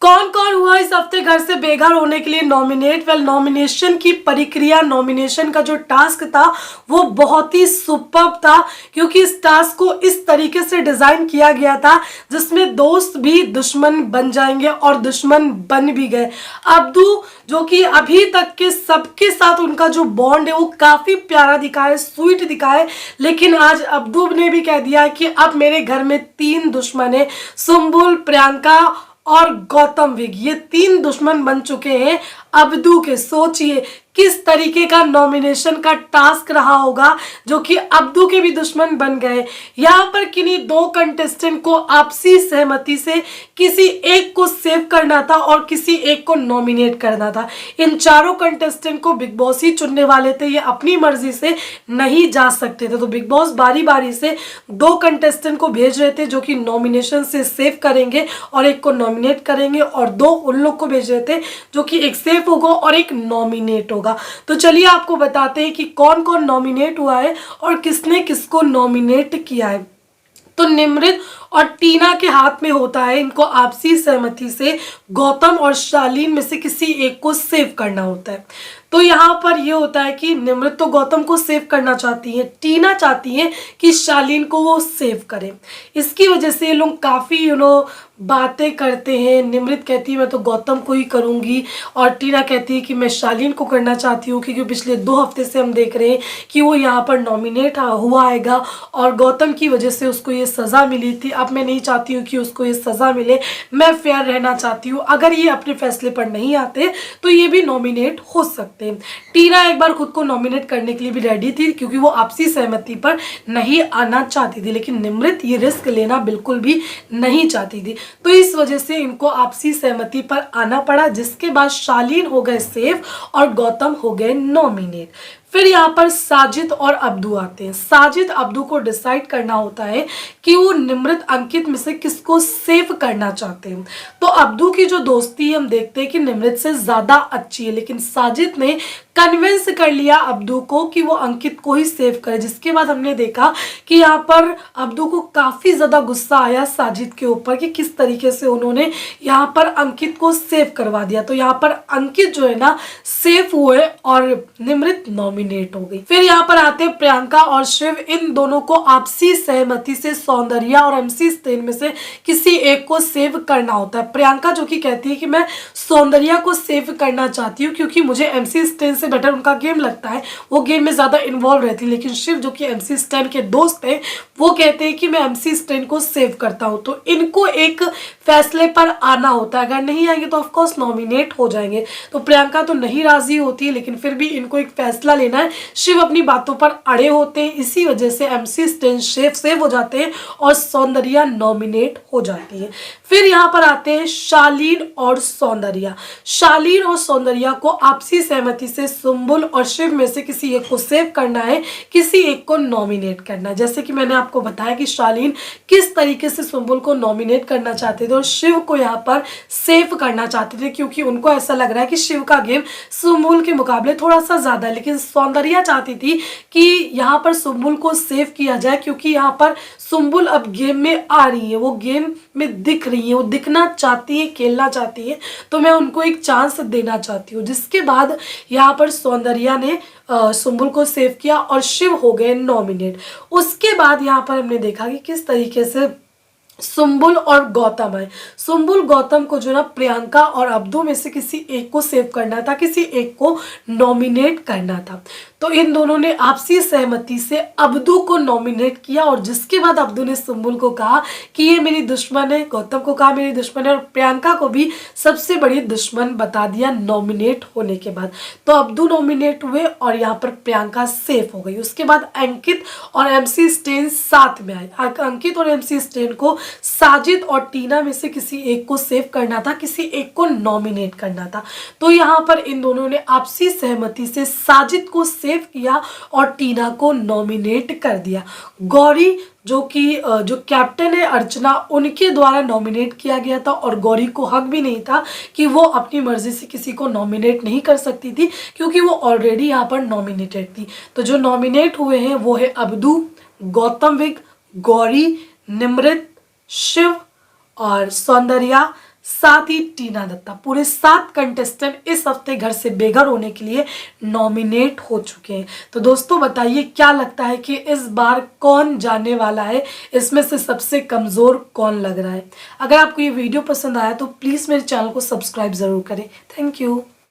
कौन कौन हुआ इस हफ्ते घर से बेघर होने के लिए नॉमिनेट? वेल, नॉमिनेशन की प्रक्रिया, नॉमिनेशन का जो टास्क था वो बहुत ही सुपर्ब था, क्योंकि इस टास्क को इस तरीके से डिजाइन किया गया था जिसमें दोस्त भी दुश्मन बन जाएंगे और दुश्मन बन भी गए। अब्दू, जो कि अभी तक के सबके साथ उनका जो बॉन्ड है वो काफी प्यारा दिखा है, स्वीट दिखा है, लेकिन आज अब्दू ने भी कह दिया कि अब मेरे घर में 3 दुश्मन है, सुम्बुल, प्रियंका और गौतम विग। ये 3 दुश्मन बन चुके हैं अब्दू के। सोचिए किस तरीके का नॉमिनेशन का टास्क रहा होगा, जो कि अब्दू के भी दुश्मन बन गए। यहाँ पर किन्हीं 2 कंटेस्टेंट को आपसी सहमति से किसी एक को सेव करना था और किसी एक को नॉमिनेट करना था। इन चारों कंटेस्टेंट को बिग बॉस ही चुनने वाले थे, ये अपनी मर्जी से नहीं जा सकते थे। तो बिग बॉस बारी बारी से 2 कंटेस्टेंट को भेज रहे थे जो कि नॉमिनेशन से सेव करेंगे और एक को नॉमिनेट करेंगे, और 2 उन लोग को भेज रहे थे जो कि एक सेव होगा और एक नॉमिनेट होगा। तो चलिए आपको बताते हैं कि कौन कौन नॉमिनेट हुआ है और किसने किसको नॉमिनेट किया है। तो निम्रत और टीना के हाथ में होता है, इनको आपसी सहमति से गौतम और शालीन में से किसी एक को सेव करना होता है। तो यहाँ पर ये होता है कि निम्रत तो गौतम को सेव करना चाहती है, टीना चाहती है कि शालीन को वो सेव करे। इसकी वजह से ये लोग काफ़ी बातें करते हैं। निम्रत कहती है मैं तो गौतम को ही करूँगी, और टीना कहती है कि मैं शालीन को करना चाहती हूँ, क्योंकि पिछले 2 हफ्ते से हम देख रहे हैं कि वो यहाँ पर नॉमिनेट हुआ आएगा और गौतम की वजह से उसको ये सज़ा मिली थी। अब मैं नहीं चाहती हूँ कि उसको ये सज़ा मिले, मैं फेयर रहना चाहती हूँ। अगर ये अपने फैसले पर नहीं आते तो ये भी नॉमिनेट हो सकते हैं। टीना एक बार खुद को नॉमिनेट करने के लिए भी रेडी थी, क्योंकि वो आपसी सहमति पर नहीं आना चाहती थी, लेकिन निम्रत ये रिस्क लेना बिल्कुल भी नहीं चाहती थी। तो इस वजह से इनको आपसी सहमति पर आना पड़ा, जिसके बाद शालीन हो गए सेव और गौतम हो गए नॉमिनेट। फिर यहाँ पर साजिद और अब्दू आते हैं। साजिद अब्दू को डिसाइड करना होता है कि वो निम्रत अंकित में से किसको सेव करना चाहते हैं। तो अब्दू की जो दोस्ती है हम देखते हैं कि निम्रत से ज्यादा अच्छी है, लेकिन साजिद ने कन्विंस कर लिया अब्दू को कि वो अंकित को ही सेव करे, जिसके बाद हमने देखा कि यहाँ पर अब्दू को काफी ज्यादा गुस्सा आया साजिद के ऊपर कि किस तरीके से उन्होंने यहाँ पर अंकित को सेव करवा दिया। तो यहाँ पर अंकित जो है ना सेव हुए और निम्रत नॉमिनेट हो गई। फिर यहाँ पर आते हैं प्रियंका और शिव। इन दोनों को आपसी सहमति से सौंदर्या और एमसी स्टेन में से किसी एक को सेव करना होता है। प्रियंका जो कि कहती है कि मैं सौंदर्या को सेव करना चाहती हूँ, क्योंकि मुझे एमसी स्टेन से बेटर उनका गेम लगता है, वो गेम में ज्यादा इन्वॉल्व रहती है। लेकिन शिव जो कि एमसी स्टेन के दोस्त हैं, वो कहते हैं कि मैं एमसी स्टेन को सेव करता हूँ। तो इनको एक फैसले पर आना होता है, अगर नहीं आएंगे तो ऑफकोर्स नॉमिनेट हो जाएंगे। तो प्रियंका तो नहीं राजी होती है, लेकिन फिर भी इनको एक फैसला लेना है। शिव अपनी बातों पर अड़े होते हैं, इसी वजह से एमसी स्टेन सेव हो जाते हैं और सौंदर्या नॉमिनेट हो जाती है। फिर यहाँ पर आते हैं शालीन और सौंदर्या। शालीन और सौंदर्या को आपसी सहमति से सुम्बुल और शिव में से किसी एक को सेव करना है, किसी एक को नॉमिनेट करना है। जैसे कि मैंने आपको बताया कि शालीन किस तरीके से सुम्बुल को नॉमिनेट करना चाहते थे और शिव को यहाँ पर सेव करना चाहते थे, क्योंकि उनको ऐसा लग रहा है कि शिव का गेम सुम्बुल के मुकाबले थोड़ा सा ज्यादा है। लेकिन सौंदर्या चाहती थी कि यहाँ पर सुम्बुल को सेव किया जाए, क्योंकि यहाँ पर सुम्बुल अब गेम में आ रही है, वो गेम में दिख रही है, वो दिखना चाहती है, खेलना चाहती है, तो मैं उनको एक चांस देना चाहती हूँ। जिसके बाद यहाँ पर सौंदर्या ने सुम्बुल को सेव किया और शिव हो गए नॉमिनेट। उसके बाद यहाँ पर हमने देखा कि किस तरीके से सुम्बुल और गौतम है। सुम्बुल गौतम को जो ना प्रियंका और अब्दू में से किसी एक को सेव करना था, किसी एक को नॉमिनेट करना था। तो इन दोनों ने आपसी सहमति से अब्दू को नॉमिनेट किया, और जिसके बाद अब्दू ने सुम्बुल को कहा कि ये मेरी दुश्मन है, गौतम को कहा मेरी दुश्मन है, और प्रियंका को भी सबसे बड़ी दुश्मन बता दिया नॉमिनेट होने के बाद। तो अब्दू नॉमिनेट हुए और यहाँ पर प्रियंका सेफ हो गई। उसके बाद अंकित और एमसी स्टेन साथ में आए। अंकित और एमसी स्टेन को साजिद और टीना में से किसी एक को सेव करना था, किसी एक को नॉमिनेट करना था। तो यहाँ पर इन दोनों ने आपसी सहमति से साजिद को सेव किया और टीना को नॉमिनेट कर दिया। गौरी जो कैप्टन है अर्चना, उनके द्वारा नॉमिनेट किया गया था, और गौरी को हक भी नहीं था कि वो अपनी मर्जी से किसी को नॉमिनेट नहीं कर सकती थी, क्योंकि वो ऑलरेडी यहाँ पर नॉमिनेटेड थी। तो जो नॉमिनेट हुए हैं वो है अब्दू, गौतम विग, गौरी, निम्रत, शिव और सौंदर्या, साथ ही टीना दत्ता। पूरे 7 कंटेस्टेंट इस हफ्ते घर से बेघर होने के लिए नॉमिनेट हो चुके हैं। तो दोस्तों बताइए क्या लगता है कि इस बार कौन जाने वाला है, इसमें से सबसे कमज़ोर कौन लग रहा है। अगर आपको ये वीडियो पसंद आया तो प्लीज़ मेरे चैनल को सब्सक्राइब ज़रूर करें। Thank you.